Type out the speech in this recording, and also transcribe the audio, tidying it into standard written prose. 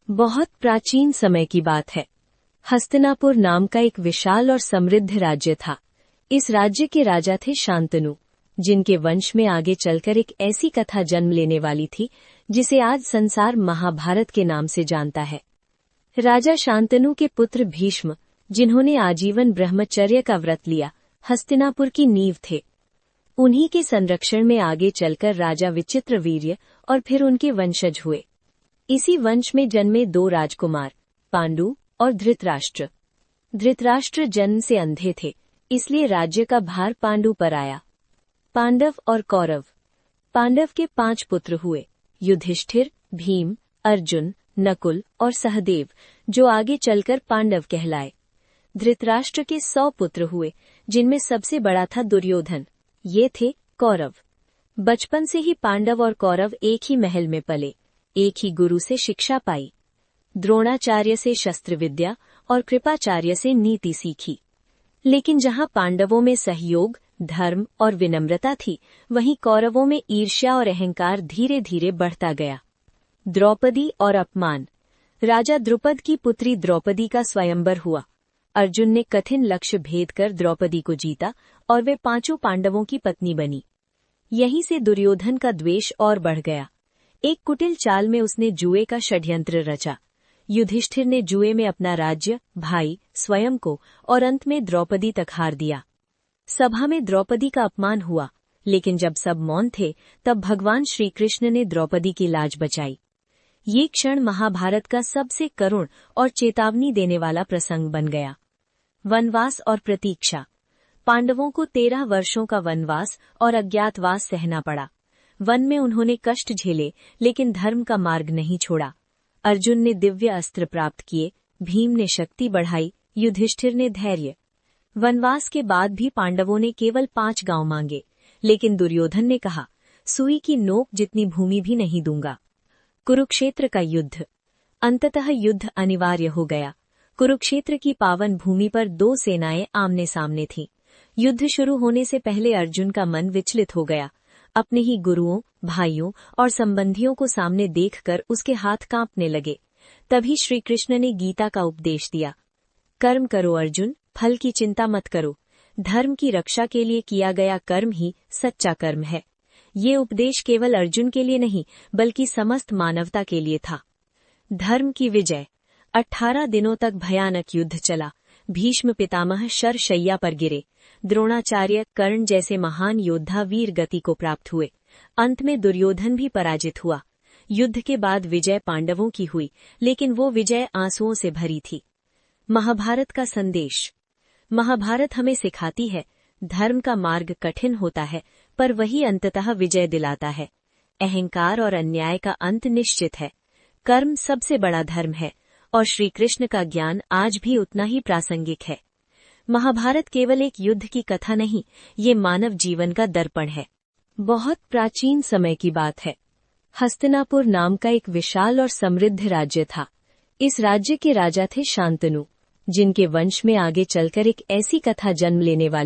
बहुत प्राचीन समय की बात है। हस्तिनापुर नाम का एक विशाल और समृद्ध राज्य था। इस राज्य के राजा थे शांतनु, जिनके वंश में आगे चलकर एक ऐसी कथा जन्म लेने वाली थी जिसे आज संसार महाभारत के नाम से जानता है। राजा शांतनु के पुत्र भीष्म, जिन्होंने आजीवन ब्रह्मचर्य का व्रत लिया, हस्तिनापुर की नींव थे। उन्हीं के संरक्षण में आगे चलकर राजा विचित्रवीर्य और फिर उनके वंशज हुए। इसी वंश में जन्मे दो राजकुमार, पांडु और धृतराष्ट्र। धृतराष्ट्र जन्म से अंधे थे, इसलिए राज्य का भार पांडु पर आया। पांडव और कौरव। पांडव के 5 पुत्र हुए, युधिष्ठिर, भीम, अर्जुन, नकुल और सहदेव, जो आगे चलकर पांडव कहलाए। धृतराष्ट्र के 100 पुत्र हुए, जिनमें सबसे बड़ा था दुर्योधन। ये थे कौरव। बचपन से ही पांडव और कौरव एक ही महल में पले, एक ही गुरु से शिक्षा पाई। द्रोणाचार्य से शस्त्र विद्या और कृपाचार्य से नीति सीखी। लेकिन जहां पांडवों में सहयोग, धर्म और विनम्रता थी, वहीं कौरवों में ईर्ष्या और अहंकार धीरे धीरे बढ़ता गया। द्रौपदी और अपमान। राजा द्रुपद की पुत्री द्रौपदी का स्वयंवर हुआ। अर्जुन ने कठिन लक्ष्य भेद कर द्रौपदी को जीता और वे 5 पांडवों की पत्नी बनी। यहीं से दुर्योधन का द्वेष और बढ़ गया। एक कुटिल चाल में उसने जुए का षड्यंत्र रचा। युधिष्ठिर ने जुए में अपना राज्य, भाई, स्वयं को और अंत में द्रौपदी तक हार दिया। सभा में द्रौपदी का अपमान हुआ, लेकिन जब सब मौन थे तब भगवान श्री कृष्ण ने द्रौपदी की लाज बचाई। ये क्षण महाभारत का सबसे करुण और चेतावनी देने वाला प्रसंग बन गया। वनवास और प्रतीक्षा। पांडवों को 13 वर्षों का वनवास और अज्ञातवास सहना पड़ा। वन में उन्होंने कष्ट झेले, लेकिन धर्म का मार्ग नहीं छोड़ा। अर्जुन ने दिव्य अस्त्र प्राप्त किए, भीम ने शक्ति बढ़ाई, युधिष्ठिर ने धैर्य। वनवास के बाद भी पांडवों ने केवल 5 गांव मांगे, लेकिन दुर्योधन ने कहा, सुई की नोक जितनी भूमि भी नहीं दूंगा। कुरुक्षेत्र का युद्ध। अंततः युद्ध अनिवार्य हो गया। कुरुक्षेत्र की पावन भूमि पर 2 सेनाएं आमने सामने थीं। युद्ध शुरू होने से पहले अर्जुन का मन विचलित हो गया। अपने ही गुरुओं, भाइयों और संबंधियों को सामने देखकर उसके हाथ कांपने लगे। तभी श्री कृष्ण ने गीता का उपदेश दिया। कर्म करो अर्जुन, फल की चिंता मत करो। धर्म की रक्षा के लिए किया गया कर्म ही सच्चा कर्म है। ये उपदेश केवल अर्जुन के लिए नहीं, बल्कि समस्त मानवता के लिए था। धर्म की विजय। 18 दिनों तक भयानक युद्ध चला। भीष्म पितामह शरशैया पर गिरे। द्रोणाचार्य, कर्ण जैसे महान योद्धा वीर गति को प्राप्त हुए। अंत में दुर्योधन भी पराजित हुआ। युद्ध के बाद विजय पांडवों की हुई, लेकिन वो विजय आंसुओं से भरी थी। महाभारत का संदेश। महाभारत हमें सिखाती है, धर्म का मार्ग कठिन होता है, पर वही अंततः विजय दिलाता है। अहंकार और अन्याय का अंत निश्चित है। कर्म सबसे बड़ा धर्म है, और श्री कृष्ण का ज्ञान आज भी उतना ही प्रासंगिक है। महाभारत केवल एक युद्ध की कथा नहीं, ये मानव जीवन का दर्पण है। बहुत प्राचीन समय की बात है। हस्तिनापुर नाम का एक विशाल और समृद्ध राज्य था। इस राज्य के राजा थे शांतनु, जिनके वंश में आगे चलकर एक ऐसी कथा जन्म लेने वाली